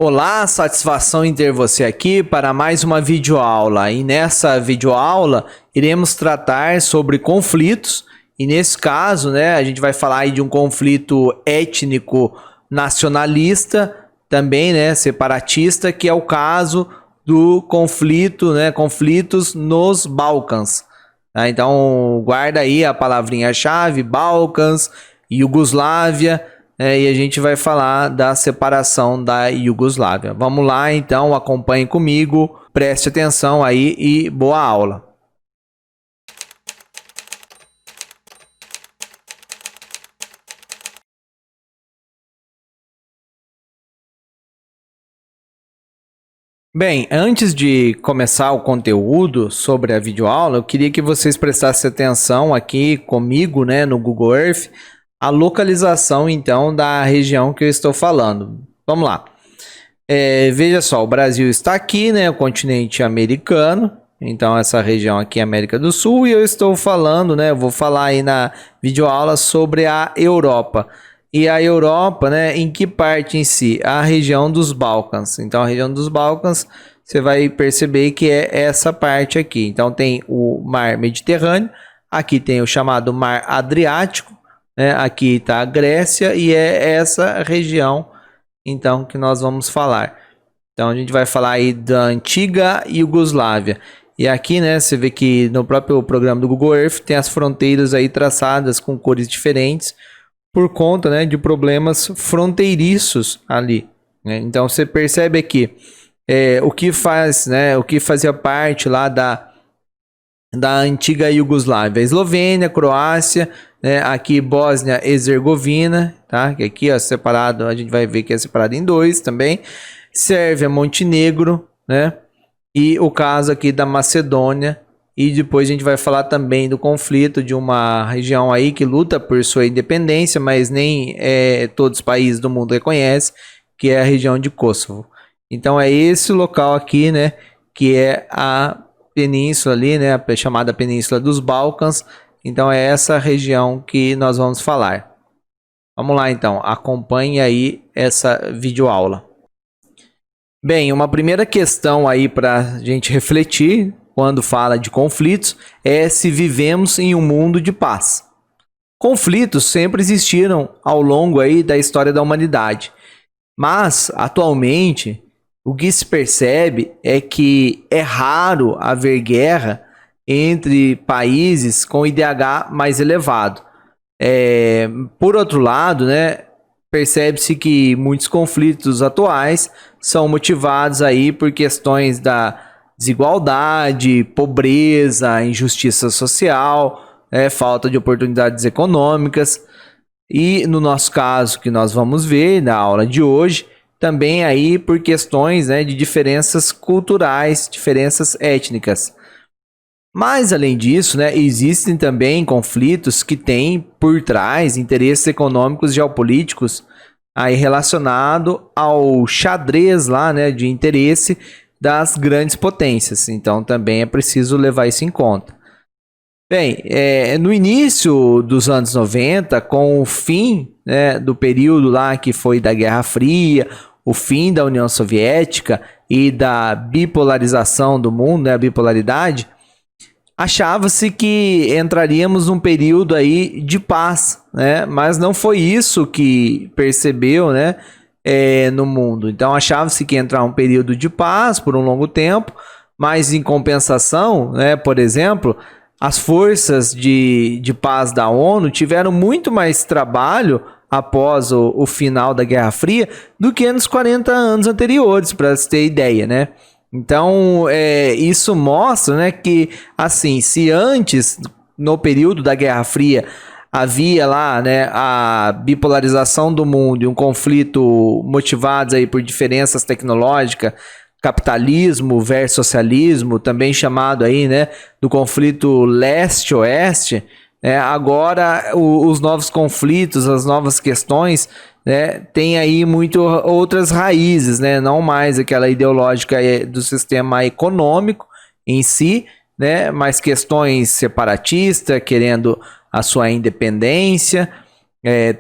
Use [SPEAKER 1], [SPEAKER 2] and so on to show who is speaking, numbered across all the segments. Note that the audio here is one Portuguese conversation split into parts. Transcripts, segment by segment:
[SPEAKER 1] Olá, satisfação em ter você aqui para mais uma videoaula. E nessa videoaula iremos tratar sobre conflitos. E nesse caso, a gente vai falar aí de um conflito étnico nacionalista, também, separatista, que é o caso do conflito, conflitos nos Balcãs. Tá? Então, guarda aí a palavrinha-chave, Balcãs, Iugoslávia. E a gente vai falar da separação da Iugoslávia. Vamos lá, então, acompanhe comigo, preste atenção aí e boa aula. Bem, antes de começar o conteúdo sobre a videoaula, eu queria que vocês prestassem atenção aqui comigo, no Google Earth, a localização, então, da região que eu estou falando. Vamos lá. Veja só, o Brasil está aqui, o continente americano. Então, essa região aqui é América do Sul. E eu estou falando, eu vou falar aí na videoaula sobre a Europa. E a Europa, em que parte em si? A região dos Balcãs. Então, a região dos Balcãs, você vai perceber que é essa parte aqui. Então, tem o Mar Mediterrâneo. Aqui tem o chamado Mar Adriático. Aqui está a Grécia e é essa região, então, que nós vamos falar. Então, a gente vai falar aí da antiga Iugoslávia. E aqui, você vê que no próprio programa do Google Earth tem as fronteiras aí traçadas com cores diferentes por conta, de problemas fronteiriços ali. Então, você percebe aqui o que faz, o que fazia parte lá da antiga Iugoslávia, Eslovênia, Croácia, aqui Bósnia e Herzegovina, tá? Que aqui ó, separado, a gente vai ver que é separado em dois também. Sérvia, Montenegro, e o caso aqui da Macedônia. E depois a gente vai falar também do conflito de uma região aí que luta por sua independência, mas nem todos os países do mundo reconhecem, que é a região de Kosovo. Então é esse local aqui, que é a península ali, a chamada Península dos Balcãs. Então é essa região que nós vamos falar. Vamos lá então, acompanhe aí essa videoaula. Bem, uma primeira questão aí para a gente refletir quando fala de conflitos é se vivemos em um mundo de paz. Conflitos sempre existiram ao longo aí da história da humanidade, mas atualmente o que se percebe é que é raro haver guerra entre países com IDH mais elevado. Por outro lado, percebe-se que muitos conflitos atuais são motivados aí por questões da desigualdade, pobreza, injustiça social, falta de oportunidades econômicas. E no nosso caso, que nós vamos ver na aula de hoje, também aí por questões de diferenças culturais, diferenças étnicas. Mas, além disso, existem também conflitos que têm por trás interesses econômicos geopolíticos aí relacionado ao xadrez lá, de interesse das grandes potências. Então, também é preciso levar isso em conta. Bem, no início dos anos 90, com o fim do período lá que foi da Guerra Fria, o fim da União Soviética e da bipolarização do mundo, a bipolaridade, achava-se que entraríamos num período aí de paz, mas não foi isso que percebeu, no mundo. Então achava-se que ia entrar um período de paz por um longo tempo, mas em compensação, por exemplo, as forças de paz da ONU tiveram muito mais trabalho após o final da Guerra Fria do que nos 40 anos anteriores, para você ter ideia, Então, isso mostra, que, assim, se antes, no período da Guerra Fria, havia lá, a bipolarização do mundo e um conflito motivados aí por diferenças tecnológicas, capitalismo versus socialismo, também chamado aí, do conflito leste-oeste, agora os novos conflitos, as novas questões, tem aí muito outras raízes, não mais aquela ideológica do sistema econômico em si, mas questões separatistas, querendo a sua independência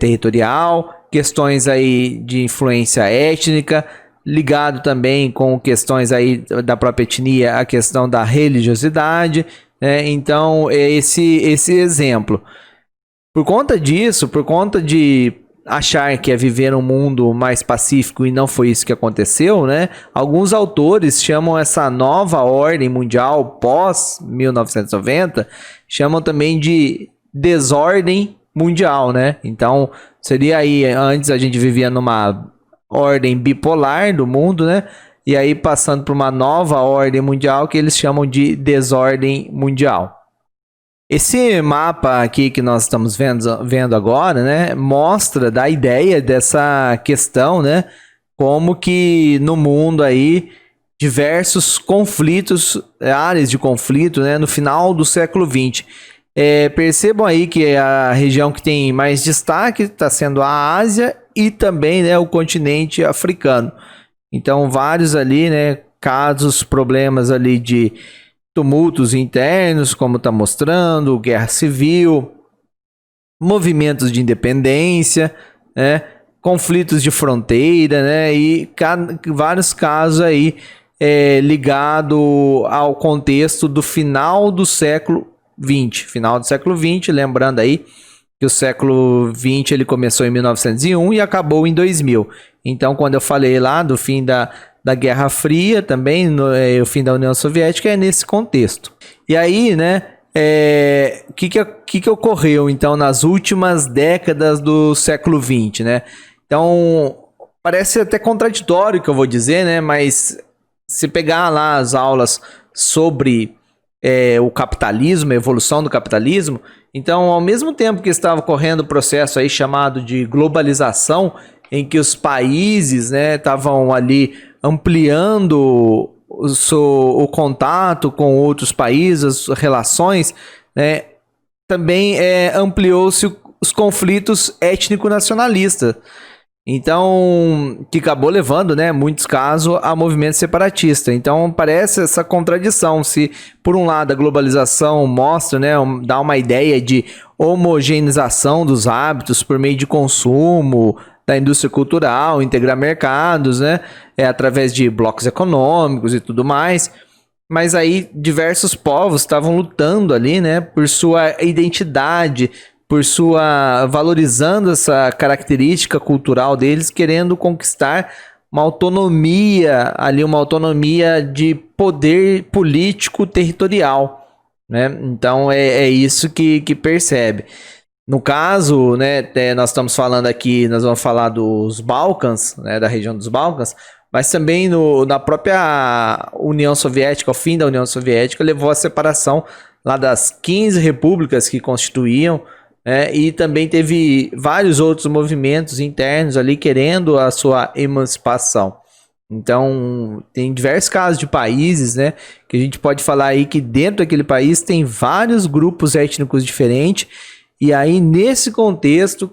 [SPEAKER 1] territorial, questões aí de influência étnica, ligado também com questões aí da própria etnia, a questão da religiosidade, né? Então, esse exemplo. Por conta disso, por conta de achar que é viver um mundo mais pacífico e não foi isso que aconteceu, né? Alguns autores chamam essa nova ordem mundial pós 1990, chamam também de desordem mundial, né? Então, seria aí, antes a gente vivia numa ordem bipolar do mundo, né? E aí passando para uma nova ordem mundial que eles chamam de desordem mundial. Esse mapa aqui que nós estamos vendo agora, né, mostra da ideia dessa questão, né, como que no mundo aí diversos conflitos, áreas de conflito, né, no final do século XX. Percebam aí que a região que tem mais destaque está sendo a Ásia e também, né, o continente africano. Então, vários ali, né, casos, problemas ali de tumultos internos, como está mostrando, guerra civil, movimentos de independência, né, conflitos de fronteira, né, e vários casos aí ligado ao contexto do final do século XX. Final do século XX, lembrando aí que o século XX ele começou em 1901 e acabou em 2000. Então, quando eu falei lá do fim da Guerra Fria, também o fim da União Soviética, é nesse contexto. E aí, né, que ocorreu, então, nas últimas décadas do século XX, né? Então, parece até contraditório o que eu vou dizer, né, mas se pegar lá as aulas sobre o capitalismo, a evolução do capitalismo, então, ao mesmo tempo que estava ocorrendo o processo aí chamado de globalização, em que os países, né, estavam ali ampliando o contato com outros países, as relações, né, também ampliou-se os conflitos étnico-nacionalistas. Então, que acabou levando, né, muitos casos a movimento separatista. Então, parece essa contradição. Se, por um lado, a globalização mostra, né, dá uma ideia de homogeneização dos hábitos por meio de consumo, da indústria cultural, integrar mercados, né, através de blocos econômicos e tudo mais. Mas aí diversos povos estavam lutando ali, né, por sua identidade, valorizando essa característica cultural deles, querendo conquistar uma autonomia ali, uma autonomia de poder político territorial, né? Então é isso que percebe. No caso, né, nós estamos falando aqui, nós vamos falar dos Balcãs, né, da região dos Balcãs, mas também na própria União Soviética, ao fim da União Soviética, levou à separação lá das 15 repúblicas que constituíam, e também teve vários outros movimentos internos ali querendo a sua emancipação. Então, tem diversos casos de países, né, que a gente pode falar aí que dentro daquele país tem vários grupos étnicos diferentes, e aí nesse contexto,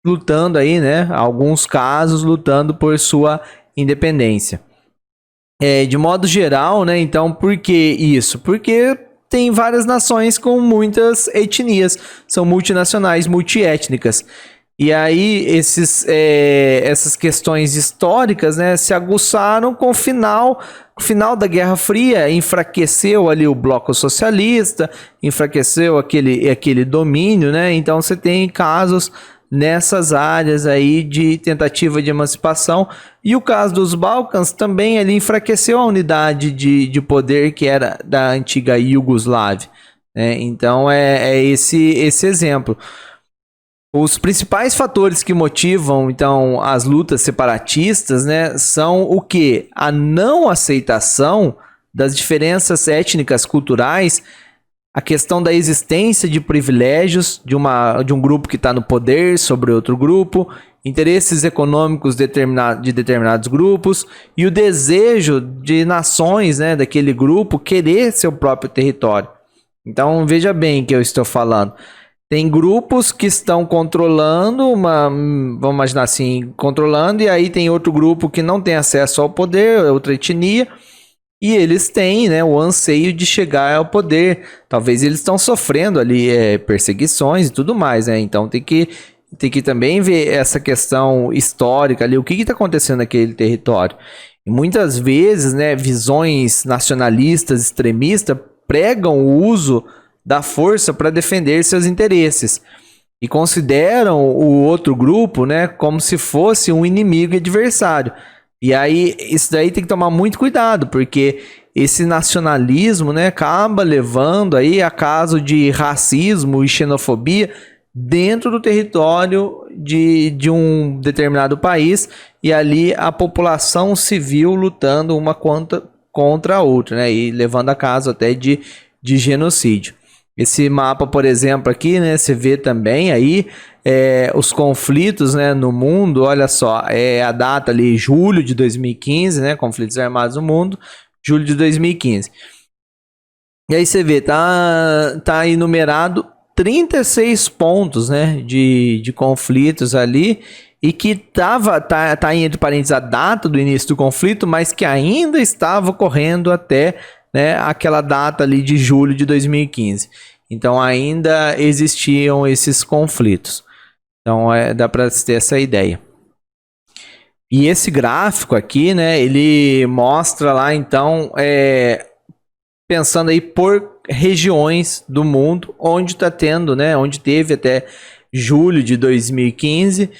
[SPEAKER 1] lutando aí, né, alguns casos lutando por sua independência. De modo geral, né, então por que isso? Porque tem várias nações com muitas etnias, são multinacionais, multiétnicas. E aí essas questões históricas, né, se aguçaram com o final da Guerra Fria, enfraqueceu ali o bloco socialista, enfraqueceu aquele domínio, né? Então você tem casos nessas áreas aí de tentativa de emancipação. E o caso dos Balcãs também ele enfraqueceu a unidade de poder que era da antiga Iugoslávia, né? Então esse exemplo. Os principais fatores que motivam, então, as lutas separatistas, né, são o quê? A não aceitação das diferenças étnicas culturais, a questão da existência de privilégios de um grupo que está no poder sobre outro grupo, interesses econômicos de determinados grupos e o desejo de nações, né, daquele grupo querer seu próprio território. Então, veja bem o que eu estou falando. Tem grupos que estão controlando, vamos imaginar assim, controlando, e aí tem outro grupo que não tem acesso ao poder, outra etnia, e eles têm, né, o anseio de chegar ao poder. Talvez eles estão sofrendo ali perseguições e tudo mais, né? Então tem que tem que também ver essa questão histórica ali, o que está acontecendo naquele território. E muitas vezes, né, visões nacionalistas, extremistas, pregam o uso da força para defender seus interesses e consideram o outro grupo, né, como se fosse um inimigo e adversário. E aí, isso daí tem que tomar muito cuidado, porque esse nacionalismo, né, acaba levando aí a caso de racismo e xenofobia dentro do território de um determinado país, e ali a população civil lutando uma contra a outra, né, e levando a caso até de genocídio. Esse mapa, por exemplo, aqui, né, você vê também aí os conflitos, né, no mundo. Olha só, a data ali, julho de 2015, né, conflitos armados no mundo, julho de 2015. E aí você vê, tá enumerado 36 pontos, né, de conflitos ali, e que tá entre parênteses a data do início do conflito, mas que ainda estava ocorrendo até, né, aquela data ali de julho de 2015. Então ainda existiam esses conflitos. Então dá para ter essa ideia. E esse gráfico aqui, né, ele mostra lá, então, pensando aí por regiões do mundo onde está tendo, né, onde teve até julho de 2015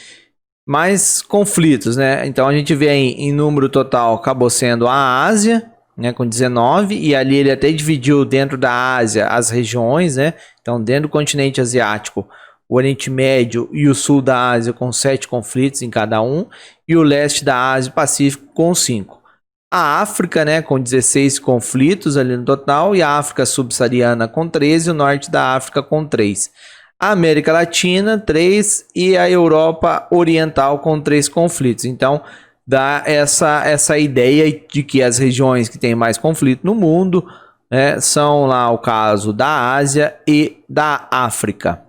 [SPEAKER 1] mais conflitos, né? Então a gente vê aí, em número total acabou sendo a Ásia, né, com 19, e ali ele até dividiu dentro da Ásia as regiões, né? Então dentro do continente asiático, o Oriente Médio e o Sul da Ásia com 7 conflitos em cada um, e o leste da Ásia e Pacífico com 5. A África, né, com 16 conflitos ali no total, e a África subsaariana com 13, e o norte da África com 3. A América Latina, 3, e a Europa Oriental com 3 conflitos. Então, dá essa ideia de que as regiões que têm mais conflito no mundo, né, são lá o caso da Ásia e da África.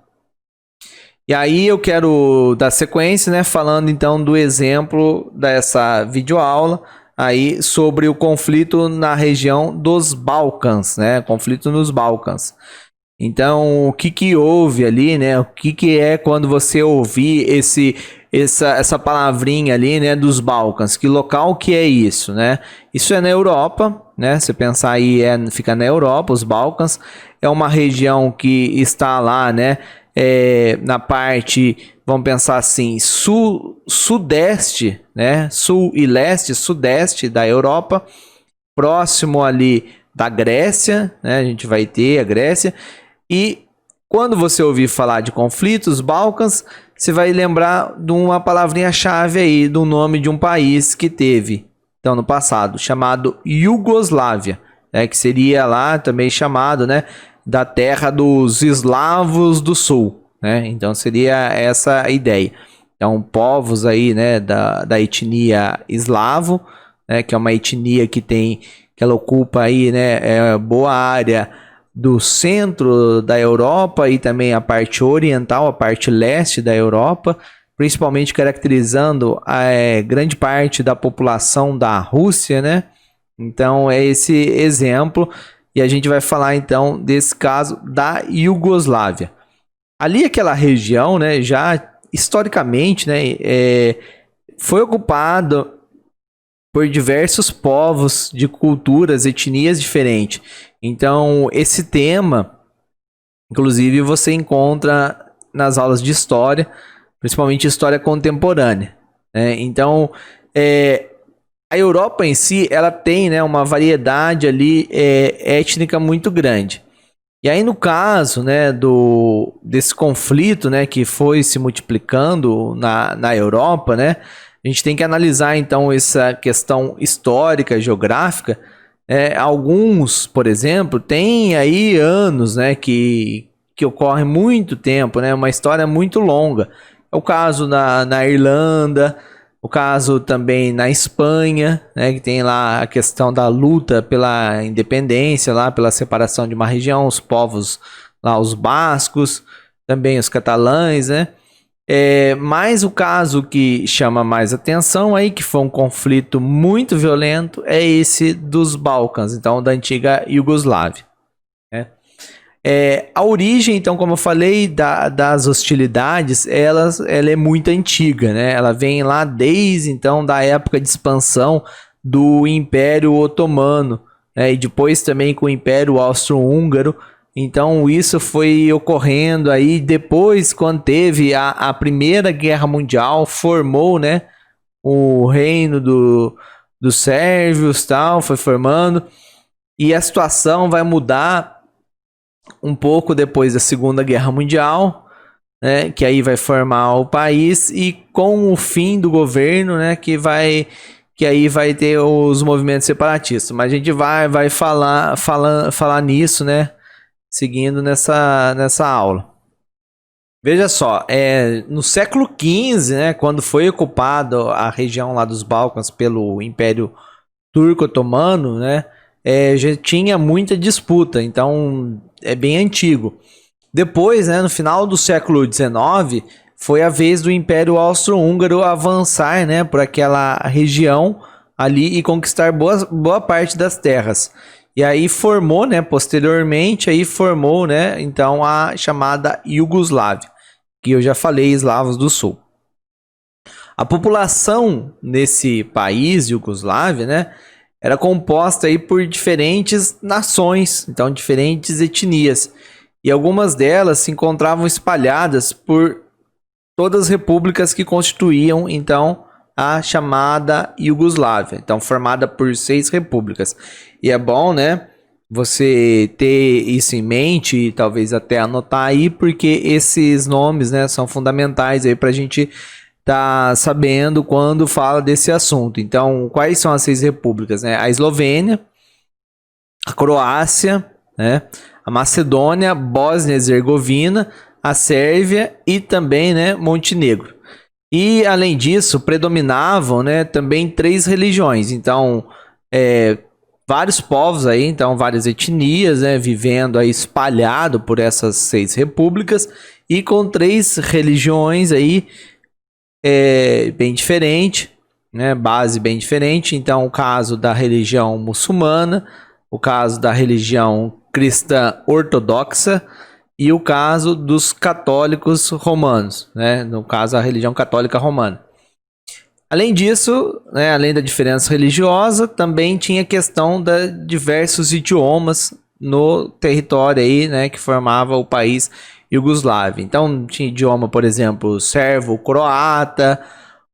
[SPEAKER 1] E aí eu quero dar sequência, né, falando então do exemplo dessa videoaula aí sobre o conflito na região dos Balcãs, né, conflito nos Balcãs. Então, o que houve ali, né, o que é quando você ouvir essa palavrinha ali, né, dos Balcãs, que local que é isso, né? Isso é na Europa, né? Você pensar aí, fica na Europa, os Balcãs é uma região que está lá, né, na parte, vamos pensar assim, sudeste, né, sul e leste, sudeste da Europa, próximo ali da Grécia, né, a gente vai ter a Grécia, e quando você ouvir falar de conflitos, Balcãs, você vai lembrar de uma palavrinha-chave aí, do nome de um país que teve, então, no passado, chamado Iugoslávia, né, que seria lá também chamado, né, da terra dos eslavos do sul, né? Então seria essa a ideia. Então, povos aí, né, da etnia eslavo, né, que é uma etnia que ela ocupa aí, né, boa área do centro da Europa e também a parte oriental, a parte leste da Europa, principalmente caracterizando a grande parte da população da Rússia, né? Então é esse exemplo, e a gente vai falar então desse caso da Iugoslávia. Ali aquela região, né, já historicamente, né, foi ocupada por diversos povos de culturas, etnias diferentes. Então, esse tema, inclusive, você encontra nas aulas de história, principalmente história contemporânea, né? Então, a Europa em si, ela tem, né, uma variedade ali étnica muito grande. E aí, no caso, né, desse conflito, né, que foi se multiplicando na Europa, né, a gente tem que analisar, então, essa questão histórica, geográfica. Alguns, por exemplo, têm aí anos, né, que ocorre muito tempo, né, uma história muito longa. É o caso na Irlanda, o caso também na Espanha, né, que tem lá a questão da luta pela independência, lá pela separação de uma região, os povos lá, os bascos, também os catalães, né? Mas o caso que chama mais atenção aí, que foi um conflito muito violento, é esse dos Balcãs, então da antiga Iugoslávia, né? A origem, então, como eu falei, das hostilidades, ela é muito antiga, né? Ela vem lá desde, então, da época de expansão do Império Otomano, né? E depois também com o Império Austro-Húngaro. Então, isso foi ocorrendo aí depois, quando teve a Primeira Guerra Mundial, formou, né, o reino dos sérvios, tal, foi formando. E a situação vai mudar um pouco depois da Segunda Guerra Mundial, né, que aí vai formar o país, e com o fim do governo, né, que aí vai ter os movimentos separatistas. Mas a gente vai falar nisso, né, seguindo nessa aula. Veja só, no século XV, né, quando foi ocupado a região lá dos Balcãs pelo Império Turco-Otomano, né, já tinha muita disputa, então é bem antigo. Depois, né, no final do século XIX, foi a vez do Império Austro-Húngaro avançar, né, por aquela região ali e conquistar boa parte das terras. E aí formou, né, posteriormente, né, então a chamada Iugoslávia, que eu já falei, eslavos do sul. A população nesse país, Iugoslávia, né, era composta aí por diferentes nações, então diferentes etnias. E algumas delas se encontravam espalhadas por todas as repúblicas que constituíam, então, a chamada Iugoslávia. Então, formada por 6 repúblicas. E é bom, né, você ter isso em mente e talvez até anotar aí, porque esses nomes, né, são fundamentais aí para a gente tá sabendo quando fala desse assunto. Então, quais são as 6 repúblicas, né? A Eslovênia, a Croácia, né? A Macedônia, Bósnia e Herzegovina, a Sérvia e também, né, Montenegro. E além disso, predominavam, né, também 3 religiões. Então, vários povos aí, então várias etnias, né, vivendo aí espalhado por essas 6 repúblicas e com 3 religiões aí bem diferente, né? Base bem diferente. Então, o caso da religião muçulmana, o caso da religião cristã ortodoxa e o caso dos católicos romanos, né? No caso, a religião católica romana. Além disso, né, além da diferença religiosa, também tinha a questão de diversos idiomas no território aí, né, que formava o país Iugoslávia. Então tinha idioma, por exemplo, servo-croata,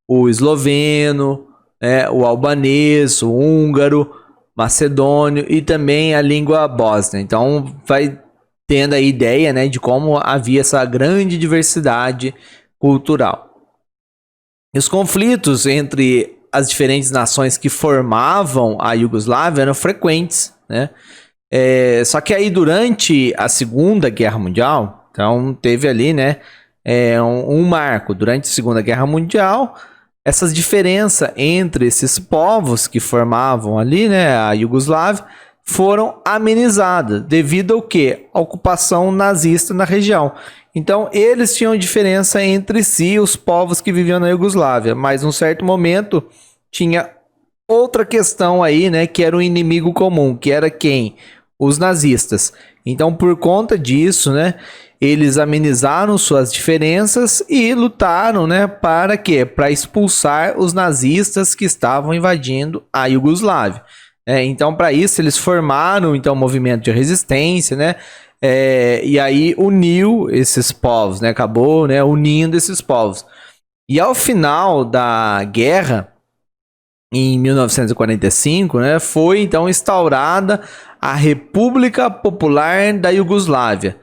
[SPEAKER 1] o esloveno, né, o albanês, o húngaro, macedônio e também a língua bósnia. Então vai tendo a ideia, né, de como havia essa grande diversidade cultural. E os conflitos entre as diferentes nações que formavam a Iugoslávia eram frequentes, né? Só que aí durante a Segunda Guerra Mundial, então teve ali, né, um marco. Durante a Segunda Guerra Mundial, essas diferenças entre esses povos que formavam ali, né, a Iugoslávia, foram amenizadas devido ao quê? A ocupação nazista na região. Então, eles tinham diferença entre si, os povos que viviam na Iugoslávia, mas num certo momento tinha outra questão aí, né, que era o inimigo comum, que era quem? Os nazistas. Então, por conta disso, né, eles amenizaram suas diferenças e lutaram, né, para quê? Para expulsar os nazistas que estavam invadindo a Iugoslávia. Então, para isso, eles formaram então um movimento de resistência, né? E aí uniu esses povos, né? Acabou, né, unindo esses povos. E ao final da guerra, em 1945, né, foi então instaurada a República Popular da Iugoslávia.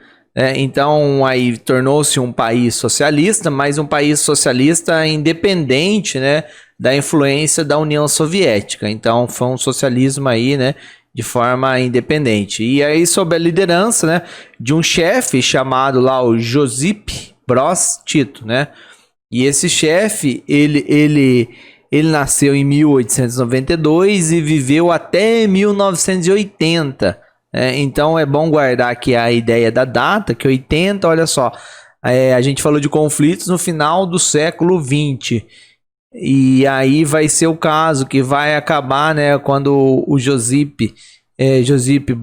[SPEAKER 1] Então aí tornou-se um país socialista, mas um país socialista independente, né, da influência da União Soviética. Então foi um socialismo aí, né, de forma independente. E aí sob a liderança, né, de um chefe chamado lá o Josip Broz Tito, né? E esse chefe, ele nasceu em 1892 e viveu até 1980. Então é bom guardar aqui a ideia da data, que 80, olha só, a gente falou de conflitos no final do século 20. E aí vai ser o caso que vai acabar, né, quando o Josip Josip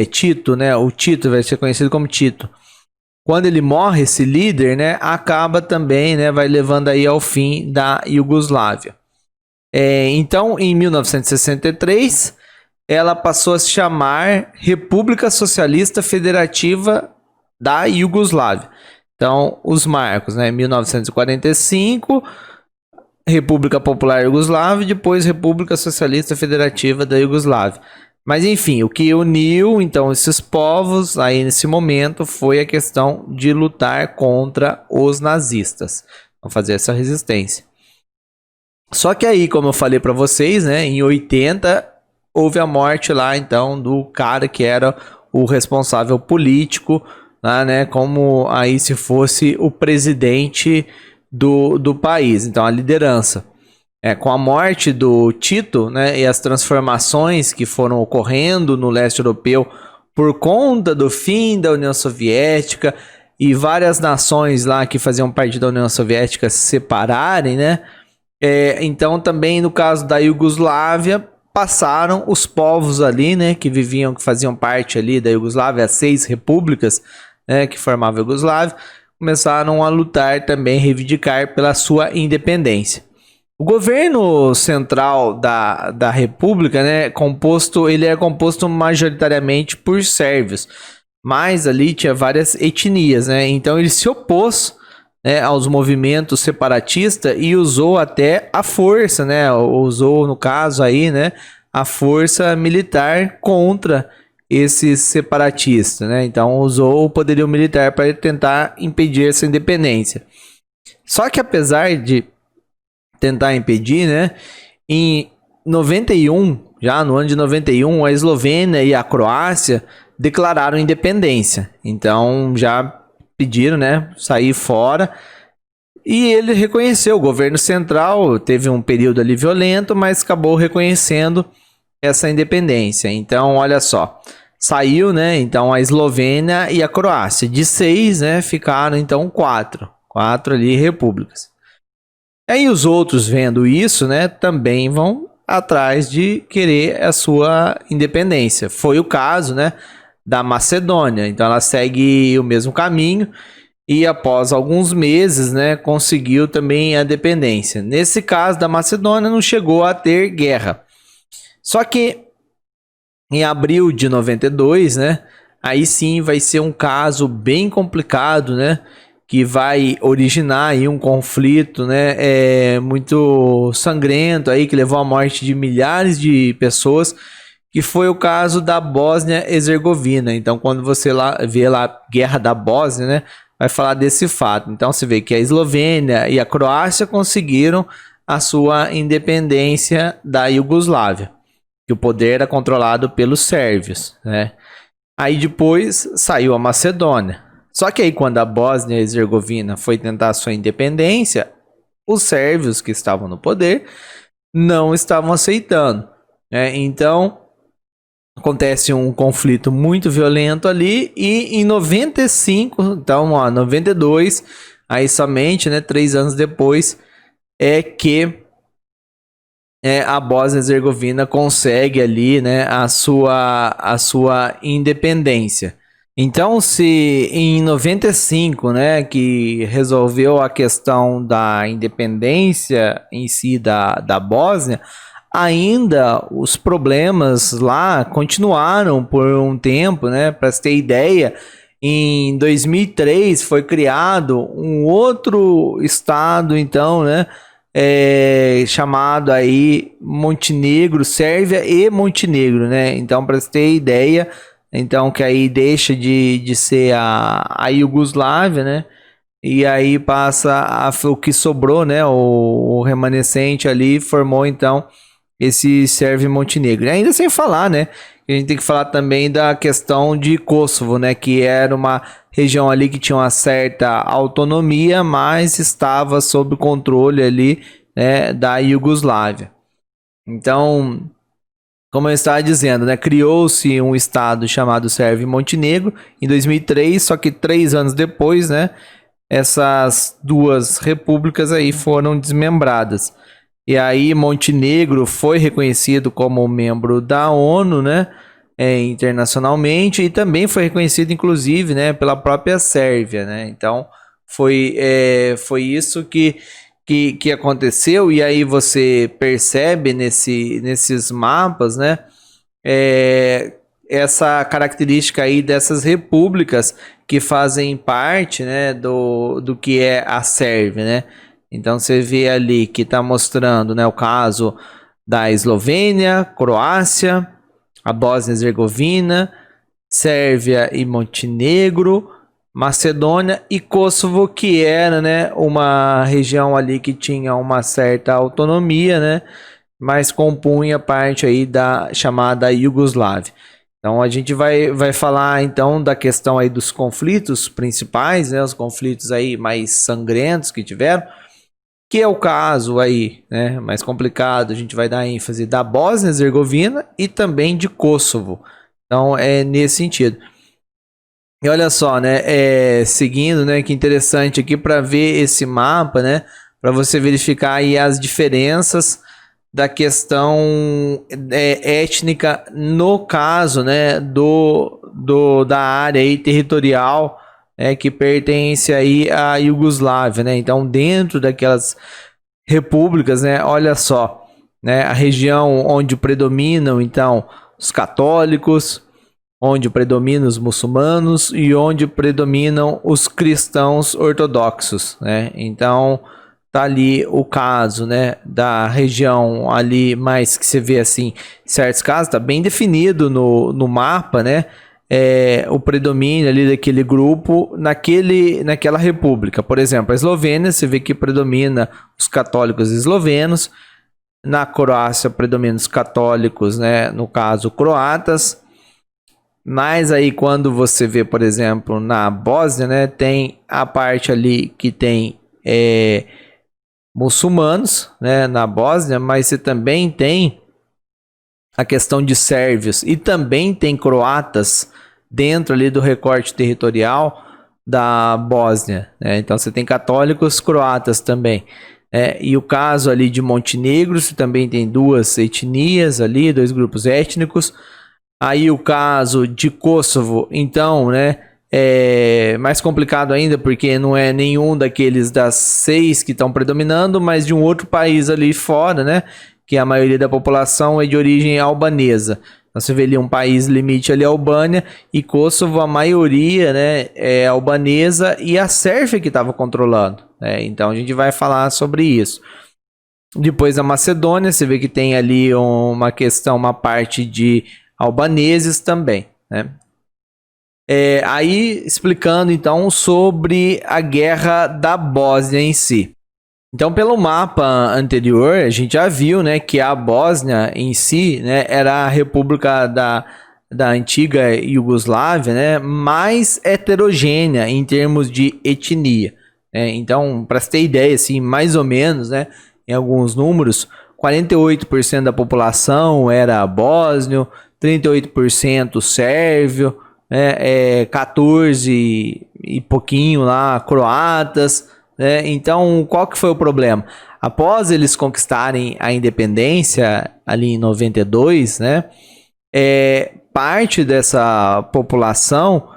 [SPEAKER 1] Tito, né? O Tito vai ser conhecido como Tito. Quando ele morre, esse líder, né, acaba também, né, vai levando aí ao fim da Iugoslávia. Então, em 1963, ela passou a se chamar República Socialista Federativa da Iugoslávia. Então, os marcos, né, 1945, República Popular Iugoslávia, depois República Socialista Federativa da Iugoslávia. Mas enfim, o que uniu então esses povos aí nesse momento foi a questão de lutar contra os nazistas, vamos fazer essa resistência. Só que aí, como eu falei para vocês, né, em 80 houve a morte lá então do cara que era o responsável político, lá, né, como aí se fosse o presidente do país, então a liderança. Com a morte do Tito, né, e as transformações que foram ocorrendo no leste europeu por conta do fim da União Soviética e várias nações lá que faziam parte da União Soviética se separarem, né? Então também no caso da Iugoslávia passaram os povos ali, né, que faziam parte ali da Iugoslávia, as 6 repúblicas, né, que formavam a Iugoslávia, começaram a lutar também, reivindicar pela sua independência. O governo central da República, né, ele é composto majoritariamente por sérvios, mas ali tinha várias etnias, né? Então ele se opôs, né, aos movimentos separatistas e usou até a força, né? Usou no caso aí, né, a força militar contra esses separatistas, né? Então usou o poderio militar para tentar impedir essa independência. Só que apesar de tentar impedir, né? Em 91, já no ano de 91, a Eslovênia e a Croácia declararam independência. Então já pediram, né, sair fora. E ele reconheceu, o governo central teve um período ali violento, mas acabou reconhecendo essa independência. Então, olha só, saiu, né, então a Eslovênia e a Croácia. De 6, né, ficaram então 4 ali repúblicas. Aí os outros vendo isso, né, também vão atrás de querer a sua independência. Foi o caso, né, da Macedônia. Então ela segue o mesmo caminho e após alguns meses, né, conseguiu também a independência. Nesse caso da Macedônia não chegou a ter guerra. Só que em abril de 92, né, aí sim vai ser um caso bem complicado, né, que vai originar aí um conflito, né, muito sangrento aí, que levou à morte de milhares de pessoas, que foi o caso da Bósnia-Herzegovina. Então, quando você vê lá Guerra da Bósnia, né, vai falar desse fato. Então, você vê que a Eslovênia e a Croácia conseguiram a sua independência da Iugoslávia, que o poder era controlado pelos sérvios, né? Aí depois saiu a Macedônia. Só que aí quando a Bósnia e Herzegovina foi tentar sua independência, os sérvios que estavam no poder não estavam aceitando, né? Então acontece um conflito muito violento ali e em 95, então 92, aí somente, né, 3 anos depois é que a Bósnia e Herzegovina consegue ali, né, a sua independência. Então, se em 95, né, que resolveu a questão da independência em si da Bósnia, ainda os problemas lá continuaram por um tempo, né? Para você ter ideia, em 2003 foi criado um outro estado, então, né, chamado aí Montenegro, Sérvia e Montenegro, né? Então, para você ter ideia, então que aí deixa de ser a Iugoslávia, né? E aí passa o que sobrou, né? O remanescente ali formou então esse Sérvia e Montenegro. E ainda sem falar, né? A gente tem que falar também da questão de Kosovo, né? Que era uma região ali que tinha uma certa autonomia, mas estava sob controle ali, né, da Iugoslávia. Então, como eu estava dizendo, né, criou-se um estado chamado Sérvia e Montenegro em 2003, só que 3 anos depois, né, essas duas repúblicas aí foram desmembradas. E aí Montenegro foi reconhecido como membro da ONU, né, internacionalmente, e também foi reconhecido, inclusive, né, pela própria Sérvia, né? Então, foi isso que aconteceu, e aí você percebe nesses mapas, né, essa característica aí dessas repúblicas que fazem parte, né, do que é a Sérvia, né? Então você vê ali que está mostrando, né, o caso da Eslovênia, Croácia, a Bósnia e Herzegovina, Sérvia e Montenegro, Macedônia e Kosovo, que era, né, uma região ali que tinha uma certa autonomia, né, mas compunha parte aí da chamada Iugoslávia. Então a gente vai falar então da questão aí dos conflitos principais, né, os conflitos aí mais sangrentos que tiveram, que é o caso aí, né, mais complicado. A gente vai dar ênfase da Bósnia e Herzegovina e também de Kosovo. Então é nesse sentido. E olha só, né, seguindo, né, que interessante aqui para ver esse mapa, né, para você verificar aí as diferenças da questão étnica no caso, né, da área aí territorial, que pertence aí à Iugoslávia, né? Então, dentro daquelas repúblicas, né, olha só, né, a região onde predominam então os católicos, onde predominam os muçulmanos e onde predominam os cristãos ortodoxos, né? Então, tá ali o caso, né, da região ali, mais que você vê assim, em certos casos, tá bem definido no mapa, né, o predomínio ali daquele grupo naquela república. Por exemplo, a Eslovênia, você vê que predomina os católicos eslovenos, na Croácia predominam os católicos, né, no caso croatas, mas aí quando você vê, por exemplo, na Bósnia, né, tem a parte ali que tem muçulmanos, né, na Bósnia, mas você também tem a questão de sérvios e também tem croatas dentro ali do recorte territorial da Bósnia, né? Então você tem católicos croatas também. E o caso ali de Montenegro, você também tem duas etnias ali, dois grupos étnicos. Aí o caso de Kosovo, então, né, é mais complicado ainda, porque não é nenhum daqueles das 6 que estão predominando, mas de um outro país ali fora, né, que a maioria da população é de origem albanesa. Então, você vê ali um país limite ali, a Albânia, e Kosovo, a maioria, né, é albanesa, e a Sérvia que estava controlando, né? Então a gente vai falar sobre isso. Depois a Macedônia, você vê que tem ali uma questão, uma parte de albaneses também, né? Aí explicando então sobre a guerra da Bósnia em si. Então, pelo mapa anterior, a gente já viu, né, que a Bósnia em si, né, era a república da antiga Iugoslávia, né, mais heterogênea em termos de etnia. Então, para você ter ideia, assim, mais ou menos, né, em alguns números, 48% da população era bósnio, 38% sérvio, 14 e pouquinho lá croatas. Então, qual que foi o problema? Após eles conquistarem a independência ali em 92, né, parte dessa população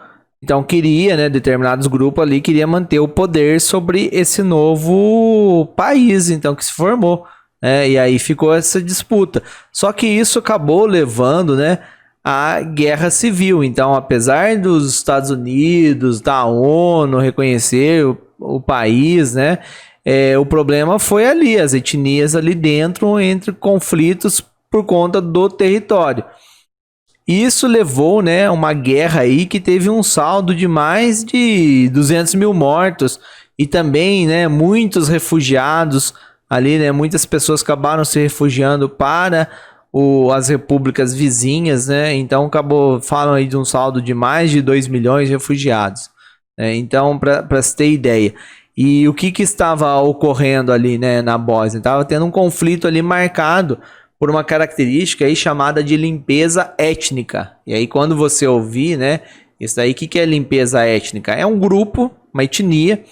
[SPEAKER 1] então queria, né, determinados grupos ali queria manter o poder sobre esse novo país, então que se formou, e aí ficou essa disputa. Só que isso acabou levando, né, à guerra civil. Então, apesar dos Estados Unidos, da ONU reconhecer o país, né, o problema foi ali, as etnias ali dentro, entre conflitos por conta do território. Isso levou, né, uma guerra aí que teve um saldo de mais de 200 mil mortos e também, né, muitos refugiados ali, né, muitas pessoas acabaram se refugiando para as repúblicas vizinhas, né, então falam aí de um saldo de mais de 2 milhões de refugiados. Então, para se ter ideia. E o que estava ocorrendo ali, né, na Bósnia? Estava tendo um conflito ali marcado por uma característica aí chamada de limpeza étnica. E aí quando você ouvir, né, isso daí, o que é limpeza étnica? É um grupo, uma etnia,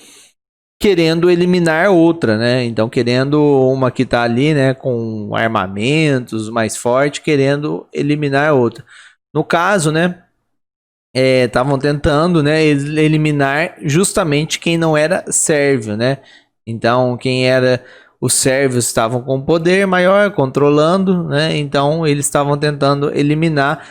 [SPEAKER 1] querendo eliminar outra, né? Então querendo uma que está ali, né, com armamentos mais forte, querendo eliminar outra. No caso, né, estavam tentando, né, eliminar justamente quem não era sérvio, né? Então, quem era os sérvios estavam com poder maior, controlando, né? Então, eles estavam tentando eliminar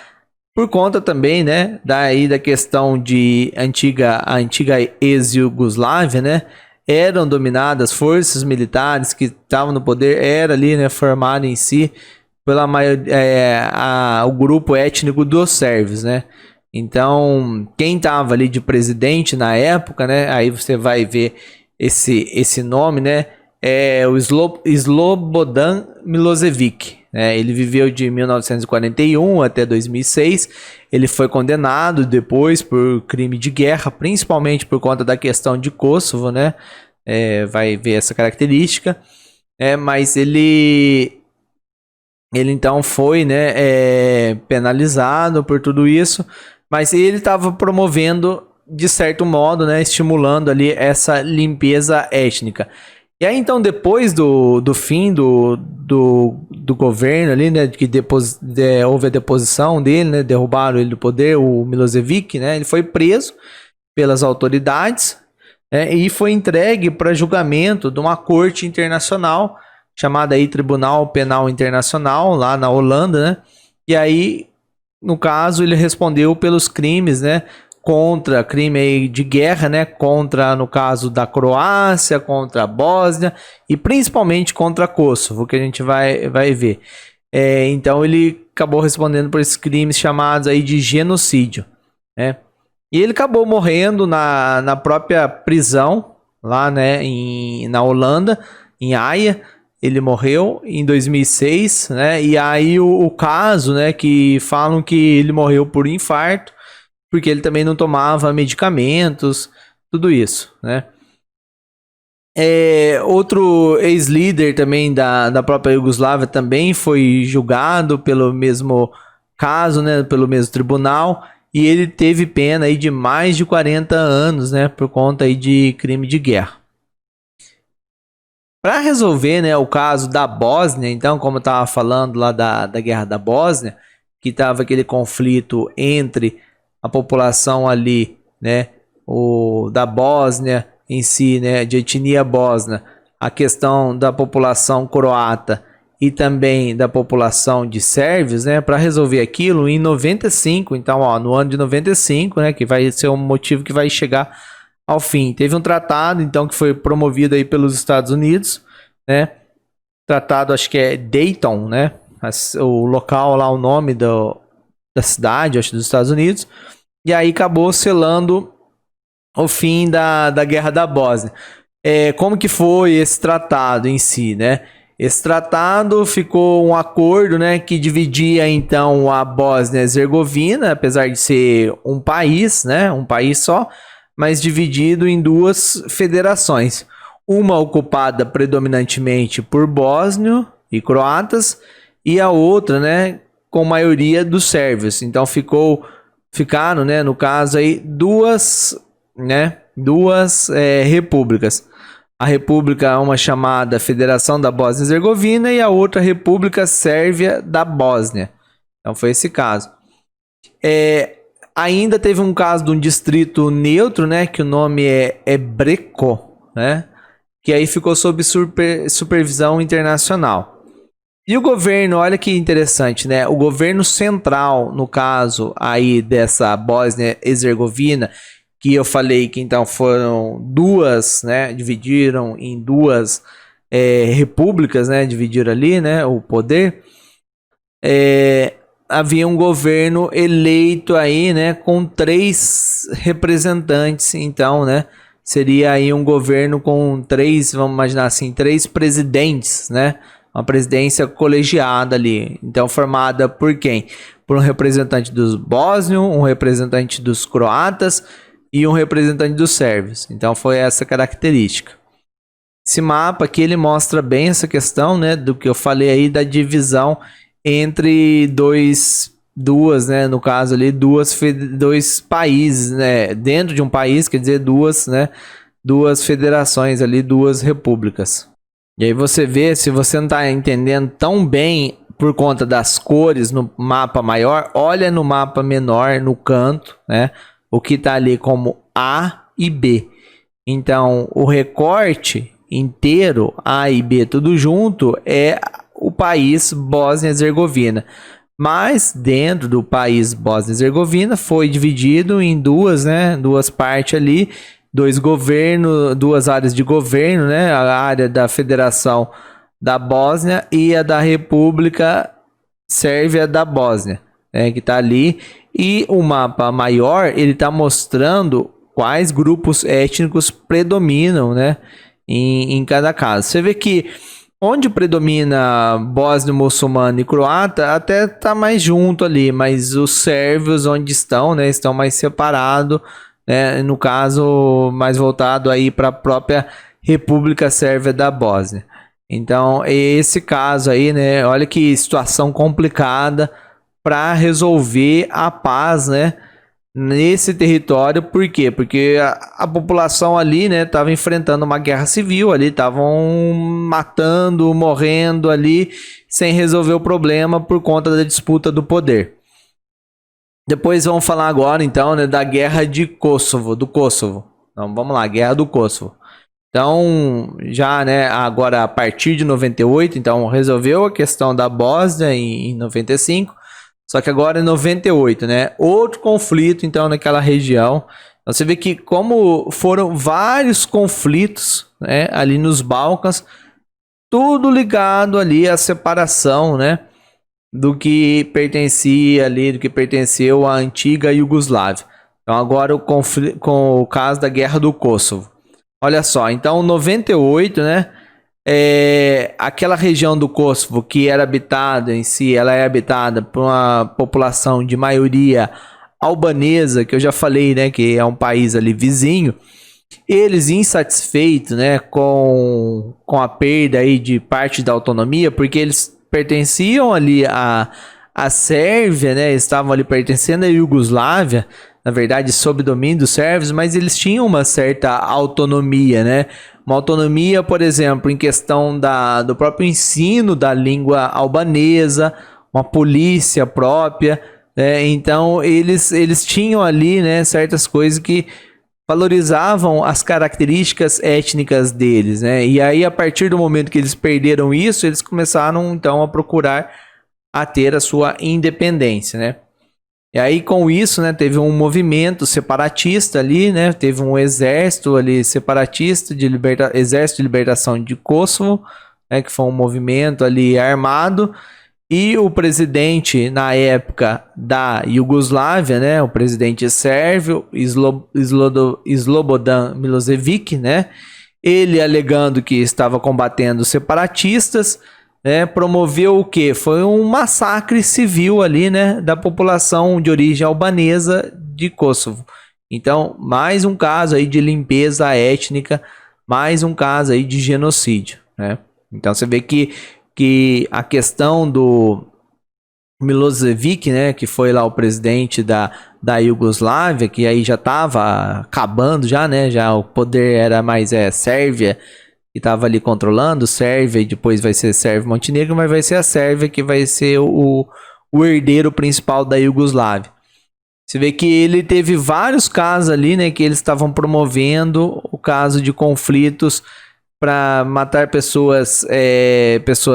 [SPEAKER 1] por conta também, né, daí da questão de a antiga ex-Yugoslávia, né? Eram dominadas forças militares que estavam no poder, era ali, né, formado em si pela o grupo étnico dos sérvios, né? Então, quem estava ali de presidente na época, né? Aí você vai ver esse nome, né? É o Slobodan Milosevic. Né? Ele viveu de 1941 até 2006. Ele foi condenado depois por crime de guerra, principalmente por conta da questão de Kosovo, né? Vai ver essa característica. Mas ele então foi, né, penalizado por tudo isso, mas ele estava promovendo, de certo modo, né, estimulando ali essa limpeza étnica. E aí, então, depois do fim do governo ali, né, que houve a deposição dele, né, derrubaram ele do poder, o Milosevic, né, ele foi preso pelas autoridades, e foi entregue para julgamento de uma corte internacional, chamada aí Tribunal Penal Internacional, lá na Holanda, né? E aí, no caso, ele respondeu pelos crimes, né? Contra crime de guerra, né? Contra, no caso da Croácia, contra a Bósnia e principalmente contra Kosovo, que a gente vai ver. Então ele acabou respondendo por esses crimes chamados aí de genocídio, né? E ele acabou morrendo na própria prisão, lá, né? Na Holanda, em Haia. Ele morreu em 2006, né? E aí o caso, né, que falam que ele morreu por infarto, porque ele também não tomava medicamentos, tudo isso, né? Outro ex-líder também da própria Iugoslávia também foi julgado pelo mesmo caso, né, pelo mesmo tribunal, e ele teve pena aí de mais de 40 anos, né, por conta aí de crime de guerra. Para resolver, né, o caso da Bósnia, então, como eu estava falando lá da guerra da Bósnia, que estava aquele conflito entre a população ali, né, da Bósnia em si, né, de etnia bósnia, a questão da população croata e também da população de sérvios, né, para resolver aquilo em 95, então, ó, no ano de 95, né, que vai ser um motivo que vai chegar ao fim. Teve um tratado, então, que foi promovido aí pelos Estados Unidos, né? Tratado, acho que é Dayton, né? O local lá, o nome da cidade, acho, dos Estados Unidos. E aí acabou selando o fim da Guerra da Bósnia. Como que foi esse tratado em si, né? Esse tratado ficou um acordo, né, que dividia então a Bósnia-Herzegovina, apesar de ser um país, né, um país só, mas dividido em duas federações. Uma ocupada predominantemente por bósnios e croatas, e a outra, né, com maioria dos sérvios. Então ficaram, né, no caso aí, duas repúblicas. A república, uma chamada Federação da Bósnia e Herzegovina, e a outra República Sérvia da Bósnia. Então foi esse caso. Ainda teve um caso de um distrito neutro, né, que o nome é Breko, né, que aí ficou sob supervisão internacional. E o governo, olha que interessante, né, o governo central, no caso aí dessa Bósnia-Herzegovina, que eu falei que então foram duas, né, dividiram em duas repúblicas, né, dividiram ali, né, o poder. Havia um governo eleito aí, né, com 3 representantes, então, né, seria aí um governo com 3, vamos imaginar assim, 3 presidentes, né, uma presidência colegiada ali, então formada por quem? Por um representante dos bósnios, um representante dos croatas e um representante dos sérvios, então foi essa característica. Esse mapa aqui, ele mostra bem essa questão, né, do que eu falei aí da divisão entre duas, né, no caso ali, dois países, né, dentro de um país, quer dizer, duas federações ali, duas repúblicas. E aí você vê, se você não está entendendo tão bem por conta das cores no mapa maior, olha no mapa menor, no canto, né? O que está ali como A e B. Então, o recorte inteiro, A e B, tudo junto, é o país Bósnia-Herzegovina. Mas, dentro do país Bósnia-Herzegovina, foi dividido em duas, né? Duas partes ali, dois governos, duas áreas de governo, né? A área da Federação da Bósnia e a da República Sérvia da Bósnia, né, que está ali. E o mapa maior, ele está mostrando quais grupos étnicos predominam, né, em cada caso. Você vê que onde predomina bósnio, muçulmano e croata, até está mais junto ali, mas os sérvios onde estão, né, estão mais separados, né, no caso mais voltado aí para a própria República Sérvia da Bósnia. Então, esse caso aí, né? Olha que situação complicada para resolver a paz, né? Nesse território. Por quê? Porque a população ali, né? Estava enfrentando uma guerra civil ali, estavam matando, morrendo ali, sem resolver o problema por conta da disputa do poder. Depois vamos falar agora, então, né? Da guerra de Kosovo, do Kosovo. Então, vamos lá, guerra do Kosovo. Então, já, né, agora a partir de 98, então resolveu a questão da Bósnia em 95, só que agora em 98, né, outro conflito, então, naquela região. Então, você vê que como foram vários conflitos, né, ali nos Balcãs, tudo ligado ali à separação, né, do que pertencia ali, do que pertenceu à antiga Iugoslávia. Então, agora com o caso da Guerra do Kosovo. Olha só, então 98, né? Aquela região do Kosovo que era habitada em si, ela é habitada por uma população de maioria albanesa, que eu já falei, né? Que é um país ali vizinho. Eles insatisfeitos, né? Com a perda aí de parte da autonomia, porque eles pertenciam ali à Sérvia, né? Estavam ali pertencendo à Iugoslávia, na verdade, sob domínio dos sérvios, mas eles tinham uma certa autonomia, né? Uma autonomia, por exemplo, em questão do próprio ensino da língua albanesa, uma polícia própria, né? Então, eles tinham ali, né, certas coisas que valorizavam as características étnicas deles, né? E aí, a partir do momento que eles perderam isso, eles começaram, então, a procurar a ter a sua independência, né? E aí, com isso, né, teve um movimento separatista ali, né, teve um exército ali separatista, Exército de Libertação de Kosovo, né, que foi um movimento ali armado, e o presidente, na época da Iugoslávia, né, o presidente sérvio, Slobodan Milosevic, né, ele alegando que estava combatendo os separatistas, né, promoveu o que? Foi um massacre civil ali, né, da população de origem albanesa de Kosovo. Então, mais um caso aí de limpeza étnica, mais um caso aí de genocídio, né? Então, você vê que a questão do Milosevic, né, que foi lá o presidente da Iugoslávia, que aí já estava acabando já, né, já o poder era mais Sérvia, que estava ali controlando, Sérvia, e depois vai ser Sérvia e Montenegro, mas vai ser a Sérvia que vai ser o herdeiro principal da Iugoslávia. Você vê que ele teve vários casos ali, né, que eles estavam promovendo o caso de conflitos para matar pessoas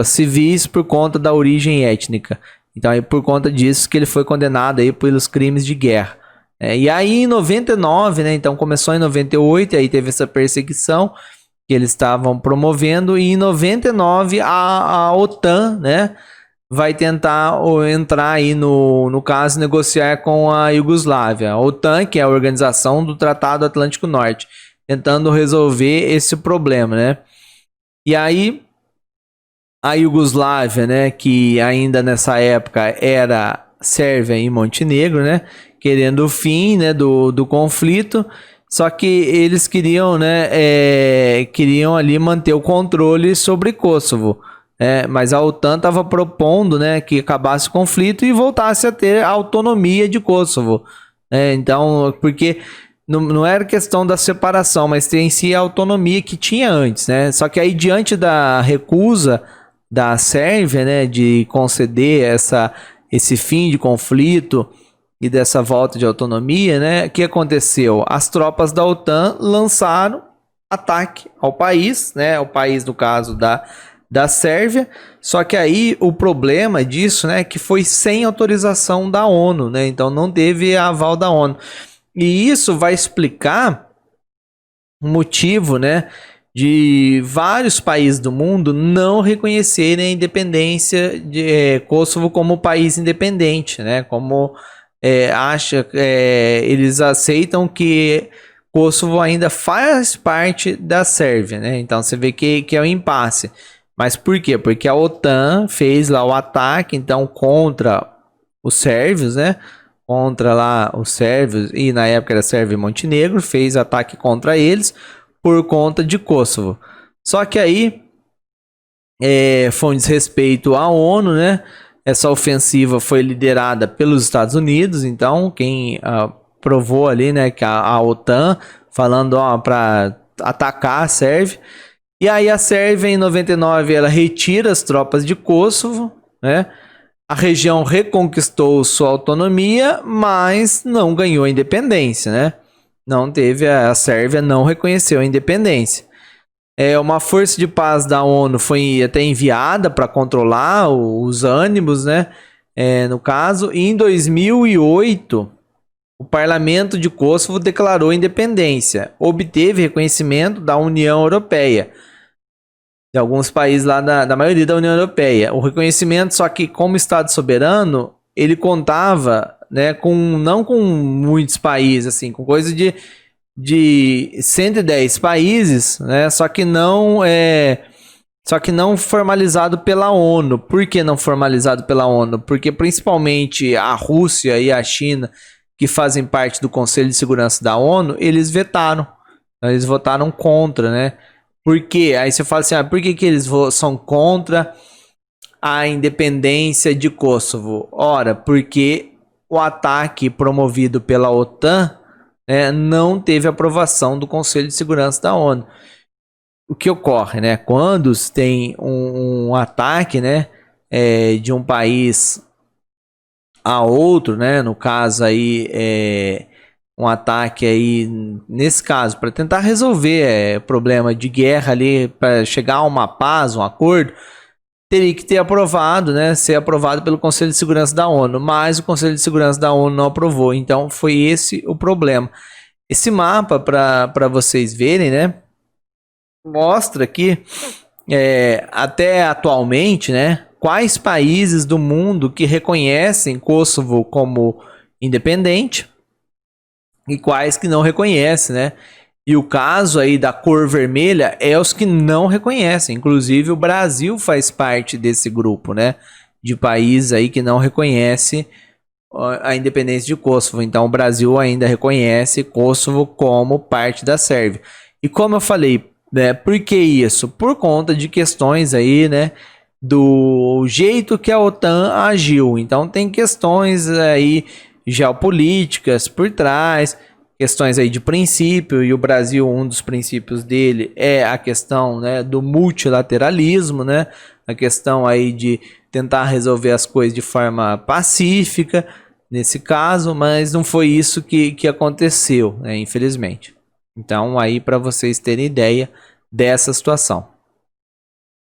[SPEAKER 1] civis por conta da origem étnica. Então, aí, por conta disso que ele foi condenado aí pelos crimes de guerra. E aí, em 99, né, então começou em 98, aí teve essa perseguição que eles estavam promovendo, e em 99 a OTAN, né, vai tentar entrar aí no caso, negociar com a Iugoslávia. A OTAN, que é a Organização do Tratado Atlântico Norte, tentando resolver esse problema, né. E aí a Iugoslávia, né, que ainda nessa época era Sérvia e Montenegro, né, querendo o fim, né, do conflito. Só que eles queriam, né, queriam ali manter o controle sobre Kosovo, mas a OTAN estava propondo, né, que acabasse o conflito e voltasse a ter a autonomia de Kosovo. Então, porque não era questão da separação, mas tem em si a autonomia que tinha antes, né? Só que aí, diante da recusa da Sérvia, né, de conceder esse fim de conflito e dessa volta de autonomia, né, o que aconteceu? As tropas da OTAN lançaram ataque ao país, né, o país no caso da Sérvia, só que aí o problema disso, né, que foi sem autorização da ONU, né, então não teve aval da ONU. E isso vai explicar o motivo, né, de vários países do mundo não reconhecerem a independência de Kosovo como país independente, né, como eles aceitam que Kosovo ainda faz parte da Sérvia, né, então você vê que é um impasse. Mas por quê? Porque a OTAN fez lá o ataque, então, contra os sérvios, né? Contra lá os sérvios, e na época era Sérvia e Montenegro, fez ataque contra eles por conta de Kosovo. Só que aí foi um desrespeito à ONU, né? Essa ofensiva foi liderada pelos Estados Unidos, então quem provou ali, né, que a OTAN falando para atacar a Sérvia. E aí a Sérvia em 99 ela retira as tropas de Kosovo, né? A região reconquistou sua autonomia, mas não ganhou a independência, né? Não teve, a Sérvia não reconheceu a independência. Uma força de paz da ONU foi até enviada para controlar os ânimos, né? No caso, e em 2008 o parlamento de Kosovo declarou independência, obteve reconhecimento da União Europeia, de alguns países lá da maioria da União Europeia. O reconhecimento, só que como Estado soberano, ele contava, né, não com muitos países, assim, com coisa de 110 países, né, só que não formalizado pela ONU. Por que não formalizado pela ONU? Porque principalmente a Rússia e a China, que fazem parte do Conselho de Segurança da ONU, eles vetaram. Eles votaram contra, né? Por quê? Aí você fala assim, por que eles são contra a independência de Kosovo? Ora, porque o ataque promovido pela OTAN, né, não teve aprovação do Conselho de Segurança da ONU. O que ocorre, né? Quando tem um ataque, né, de um país a outro, né? No caso aí, um ataque aí, nesse caso, para tentar resolver problema de guerra ali, para chegar a uma paz, um acordo, teria que ter aprovado, né? Ser aprovado pelo Conselho de Segurança da ONU, mas o Conselho de Segurança da ONU não aprovou, então foi esse o problema. Esse mapa, para vocês verem, né? Mostra aqui, até atualmente, né? Quais países do mundo que reconhecem Kosovo como independente e quais que não reconhecem, né? E o caso aí da cor vermelha é os que não reconhecem. Inclusive o Brasil faz parte desse grupo, né? De países aí que não reconhece a independência de Kosovo. Então o Brasil ainda reconhece Kosovo como parte da Sérvia. E como eu falei, né? Por que isso? Por conta de questões aí, né? Do jeito que a OTAN agiu. Então tem questões aí geopolíticas por trás, questões aí de princípio, e o Brasil, um dos princípios dele é a questão, né, do multilateralismo, né, a questão aí de tentar resolver as coisas de forma pacífica, nesse caso, mas não foi isso que aconteceu, né, infelizmente. Então aí para vocês terem ideia dessa situação.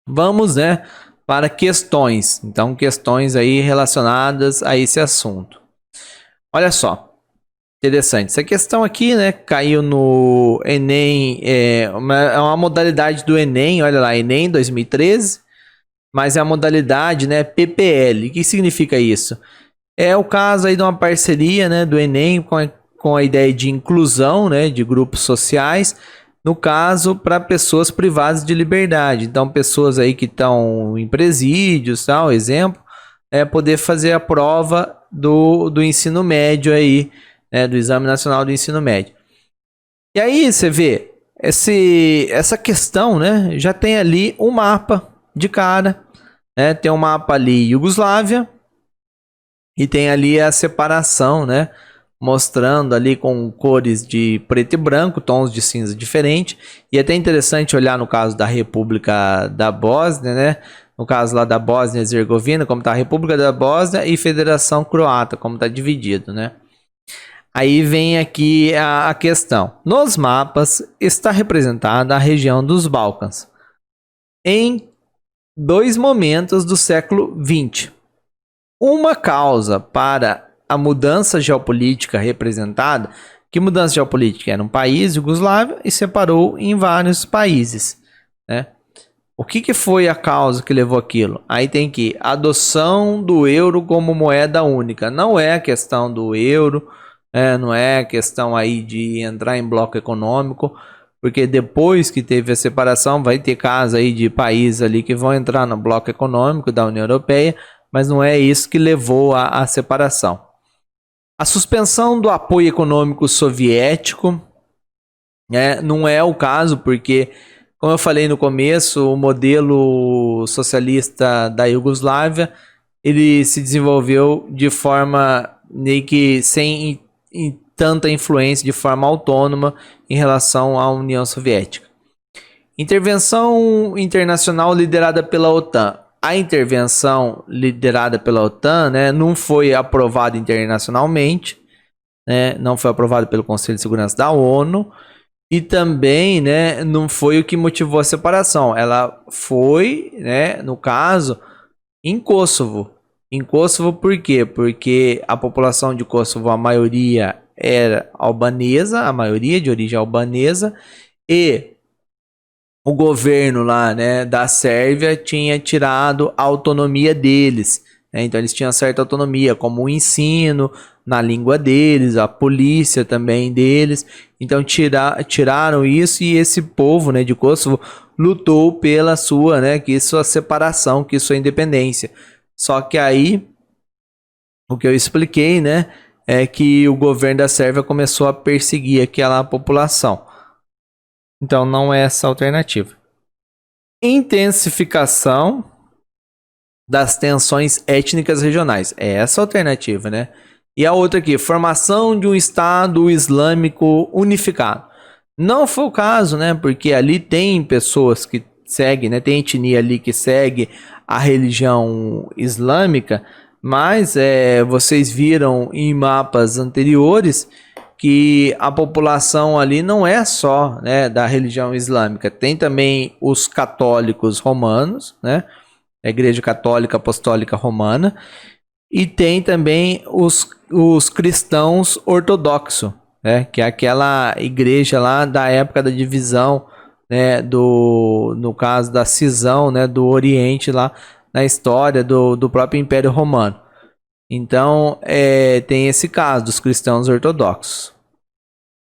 [SPEAKER 1] Vamos, né, para questões, então questões aí relacionadas a esse assunto. Olha só, interessante. Essa questão aqui, né, caiu no Enem, é uma modalidade do Enem, olha lá, Enem 2013, mas é a modalidade, né, PPL. O que significa isso? É o caso aí de uma parceria, né, do Enem com a ideia de inclusão, né, de grupos sociais, no caso, para pessoas privadas de liberdade. Então, pessoas aí que estão em presídios, tal, exemplo, poder fazer a prova do ensino médio aí, né, do Exame Nacional do Ensino Médio. E aí você vê, essa questão, né, já tem ali um mapa de cara, né, tem um mapa ali Iugoslávia, e tem ali a separação, né, mostrando ali com cores de preto e branco, tons de cinza diferentes. E é até interessante olhar no caso da República da Bósnia, né, No caso lá da Bósnia e Herzegovina, como está a República da Bósnia e Federação Croata, como está dividido, né? Aí vem aqui a questão. Nos mapas está representada a região dos Balcãs em dois momentos do século XX. Uma causa para a mudança geopolítica representada, que mudança geopolítica? Era um país, Iugoslávia, e separou em vários países, né? O que foi a causa que levou aquilo? Aí tem que adoção do euro como moeda única. Não é a questão do euro, não é a questão aí de entrar em bloco econômico, porque depois que teve a separação vai ter casos aí de países ali que vão entrar no bloco econômico da União Europeia, mas não é isso que levou à separação. A suspensão do apoio econômico soviético, não é o caso, porque, como eu falei no começo, o modelo socialista da Iugoslávia, ele se desenvolveu de forma meio que sem tanta influência, de forma autônoma em relação à União Soviética. Intervenção internacional liderada pela OTAN. A intervenção liderada pela OTAN, não foi aprovada internacionalmente, não foi aprovada pelo Conselho de Segurança da ONU, e também, não foi o que motivou a separação. Ela foi, no caso, em Kosovo. Em Kosovo por quê? Porque a população de Kosovo, a maioria era albanesa, a maioria de origem albanesa, e o governo lá, da Sérvia tinha tirado a autonomia deles. Então eles tinham certa autonomia, como o ensino na língua deles, a polícia também deles. Então tiraram isso, e esse povo, de Kosovo lutou pela sua separação, que sua independência. Só que aí, o que eu expliquei, é que o governo da Sérvia começou a perseguir aquela população. Então não é essa a alternativa. Intensificação das tensões étnicas regionais. É essa a alternativa, E a outra aqui, formação de um Estado Islâmico unificado. Não foi o caso, porque ali tem pessoas que seguem, tem etnia ali que segue a religião islâmica, mas vocês viram em mapas anteriores que a população ali não é só da religião islâmica, tem também os católicos romanos, a Igreja Católica Apostólica Romana, e tem também os cristãos ortodoxos, que é aquela igreja lá da época da divisão, no caso da cisão, do Oriente lá na história do próprio Império Romano. Então, tem esse caso dos cristãos ortodoxos.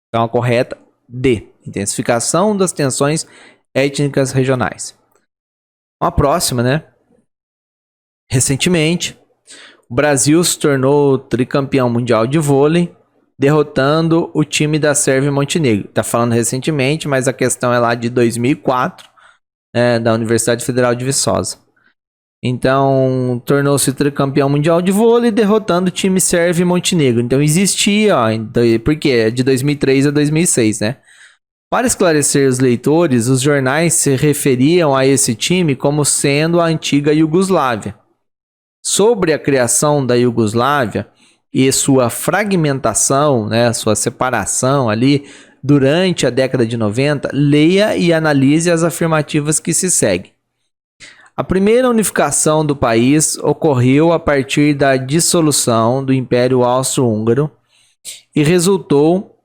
[SPEAKER 1] Então, a correta D. Intensificação das tensões étnicas regionais. A próxima, Recentemente, o Brasil se tornou tricampeão mundial de vôlei, derrotando o time da Sérvia e Montenegro. Está falando recentemente, mas a questão é lá de 2004, da Universidade Federal de Viçosa. Então, tornou-se tricampeão mundial de vôlei, derrotando o time Sérvia e Montenegro. Então, existia, porque é de 2003 a 2006, Para esclarecer os leitores, os jornais se referiam a esse time como sendo a antiga Iugoslávia. Sobre a criação da Iugoslávia e sua fragmentação, sua separação ali durante a década de 90, leia e analise as afirmativas que se seguem. A primeira unificação do país ocorreu a partir da dissolução do Império Austro-Húngaro e resultou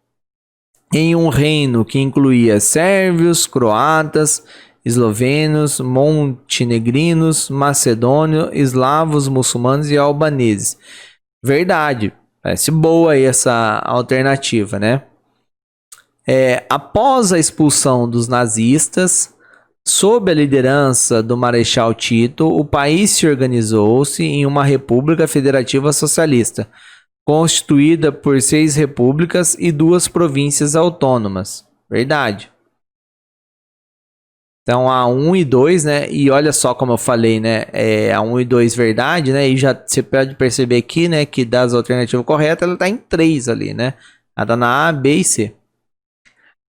[SPEAKER 1] em um reino que incluía sérvios, croatas, eslovenos, montenegrinos, macedônios, eslavos, muçulmanos e albaneses. Verdade, parece boa aí essa alternativa, Após a expulsão dos nazistas, sob a liderança do Marechal Tito, o país se organizou-se em uma república federativa socialista, constituída por 6 repúblicas e 2 províncias autônomas. Verdade. Então, a 1 e 2, E olha só como eu falei, A 1 e 2 verdade, E já você pode perceber aqui, que das alternativas corretas, ela está em 3 ali, Ela está na A, B e C.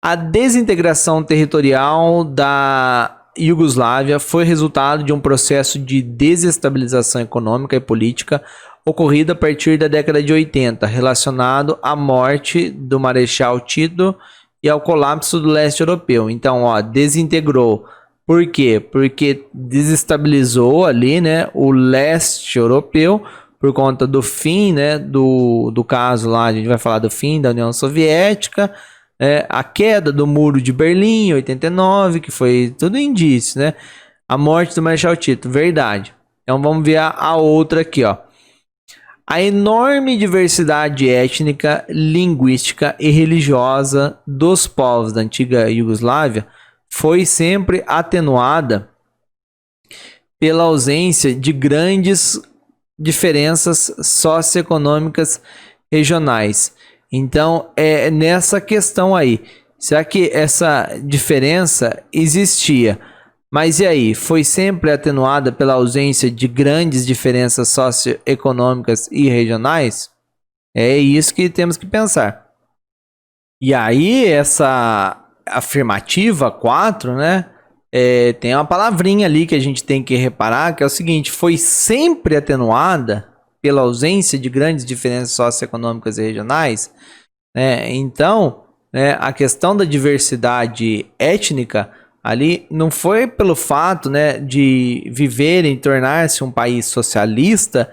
[SPEAKER 1] A desintegração territorial da Iugoslávia foi resultado de um processo de desestabilização econômica e política ocorrido a partir da década de 80, relacionado à morte do Marechal Tito e ao colapso do leste europeu. Então, desintegrou. Por quê? Porque desestabilizou ali, né, o leste europeu por conta do fim, né, do caso lá, a gente vai falar do fim da União Soviética, a queda do Muro de Berlim em 89, que foi tudo indício, né? A morte do Marechal Tito, verdade. Então vamos ver a outra aqui, ó. A enorme diversidade étnica, linguística e religiosa dos povos da antiga Iugoslávia foi sempre atenuada pela ausência de grandes diferenças socioeconômicas regionais. Então, é nessa questão aí. Será que essa diferença existia? Mas e aí? Foi sempre atenuada pela ausência de grandes diferenças socioeconômicas e regionais? É isso que temos que pensar. E aí, essa afirmativa 4, né? Tem uma palavrinha ali que a gente tem que reparar, que é o seguinte: foi sempre atenuada pela ausência de grandes diferenças socioeconômicas e regionais. Então, a questão da diversidade étnica ali não foi pelo fato, né, de viverem, tornar-se um país socialista,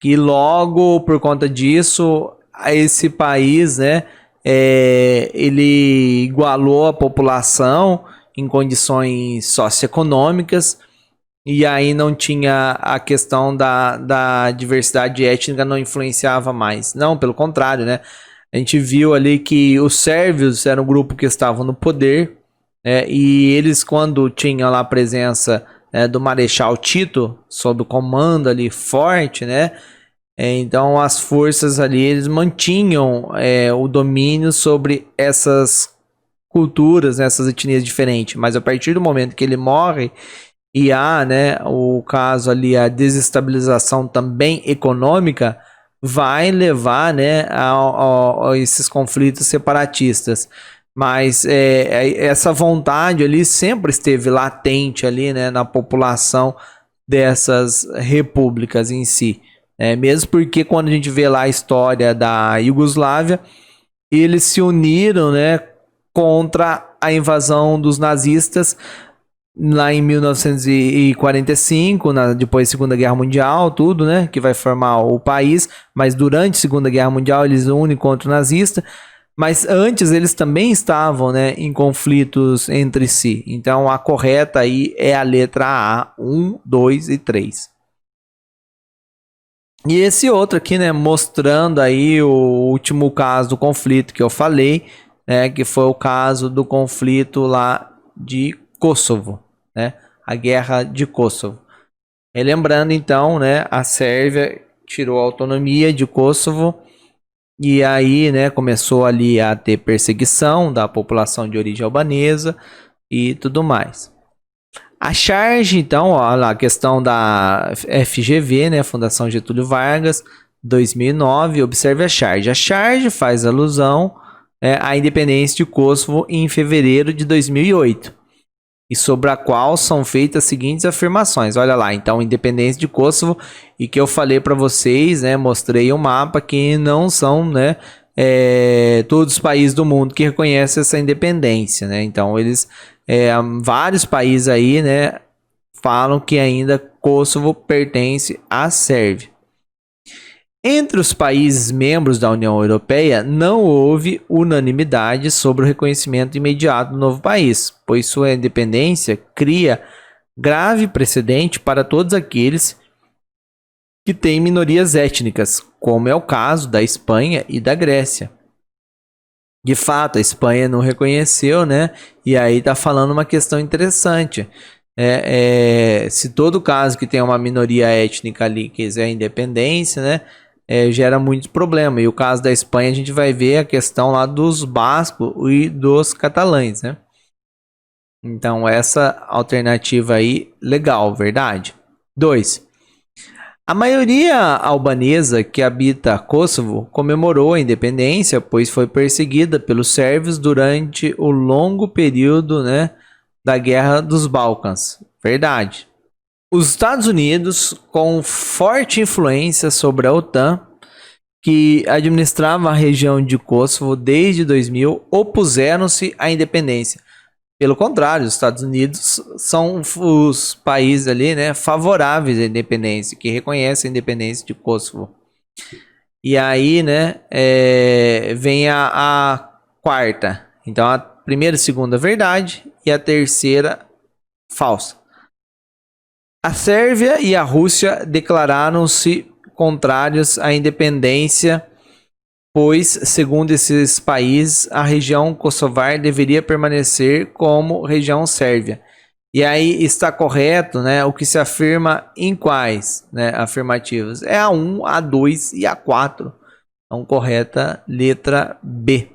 [SPEAKER 1] que logo, por conta disso, esse país, né, ele igualou a população em condições socioeconômicas, e aí não tinha a questão da diversidade étnica, não influenciava mais. Não, pelo contrário, né? A gente viu ali que os sérvios eram um grupo que estavam no poder, e eles, quando tinham lá a presença do Marechal Tito, sob o comando ali forte, né? Então as forças ali, eles mantinham o domínio sobre essas culturas, né, essas etnias diferentes. Mas a partir do momento que ele morre, e há, né, o caso ali, a desestabilização também econômica, vai levar, né, a esses conflitos separatistas. Mas essa vontade ali sempre esteve latente ali, né, na população dessas repúblicas em si. Mesmo porque quando a gente vê lá a história da Iugoslávia, eles se uniram, né, contra a invasão dos nazistas lá em 1945, depois da Segunda Guerra Mundial, tudo, né, que vai formar o país. Mas durante a Segunda Guerra Mundial eles unem contra o nazista. Mas antes eles também estavam, né, em conflitos entre si. Então a correta aí é a letra A, 1, 2 e 3. E esse outro aqui, né, mostrando aí o último caso do conflito que eu falei, que foi o caso do conflito lá de Kosovo, né, a guerra de Kosovo. E lembrando então, né, a Sérvia tirou a autonomia de Kosovo, e aí, né, começou ali a ter perseguição da população de origem albanesa e tudo mais. A charge, então, ó, lá, a questão da FGV, né, Fundação Getúlio Vargas, 2009, observe a charge. A charge faz alusão à independência de Kosovo em fevereiro de 2008, e sobre a qual são feitas as seguintes afirmações. Olha lá, então, independência de Kosovo, e que eu falei para vocês, né, mostrei um mapa que não são, né, todos os países do mundo que reconhecem essa independência, né? Então, eles, vários países aí, né, falam que ainda Kosovo pertence à Sérvia. Entre os países membros da União Europeia, não houve unanimidade sobre o reconhecimento imediato do novo país, pois sua independência cria grave precedente para todos aqueles que têm minorias étnicas, como é o caso da Espanha e da Grécia. De fato, a Espanha não reconheceu, né? E aí está falando uma questão interessante. Se todo caso que tem uma minoria étnica ali quiser independência, né? Gera muitos problemas. E o caso da Espanha, a gente vai ver a questão lá dos bascos e dos catalães, né? Então, essa alternativa aí, legal, verdade? 2. A maioria albanesa que habita Kosovo comemorou a independência, pois foi perseguida pelos sérvios durante o longo período, né, da Guerra dos Balcãs. Verdade. Os Estados Unidos, com forte influência sobre a OTAN, que administrava a região de Kosovo desde 2000, opuseram-se à independência. Pelo contrário, os Estados Unidos são os países ali, né, favoráveis à independência, que reconhecem a independência de Kosovo. E aí, né, vem a quarta. Então, a primeira e segunda verdade e a terceira falsa. A Sérvia e a Rússia declararam-se contrários à independência, pois, segundo esses países, a região kosovar deveria permanecer como região sérvia. E aí está correto, né, o que se afirma em quais, né, afirmativas? É a 1, a 2 e a 4. Então, correta, letra B.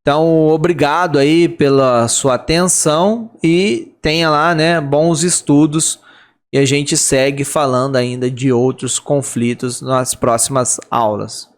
[SPEAKER 1] Então, obrigado aí pela sua atenção e tenha lá, né, bons estudos. E a gente segue falando ainda de outros conflitos nas próximas aulas.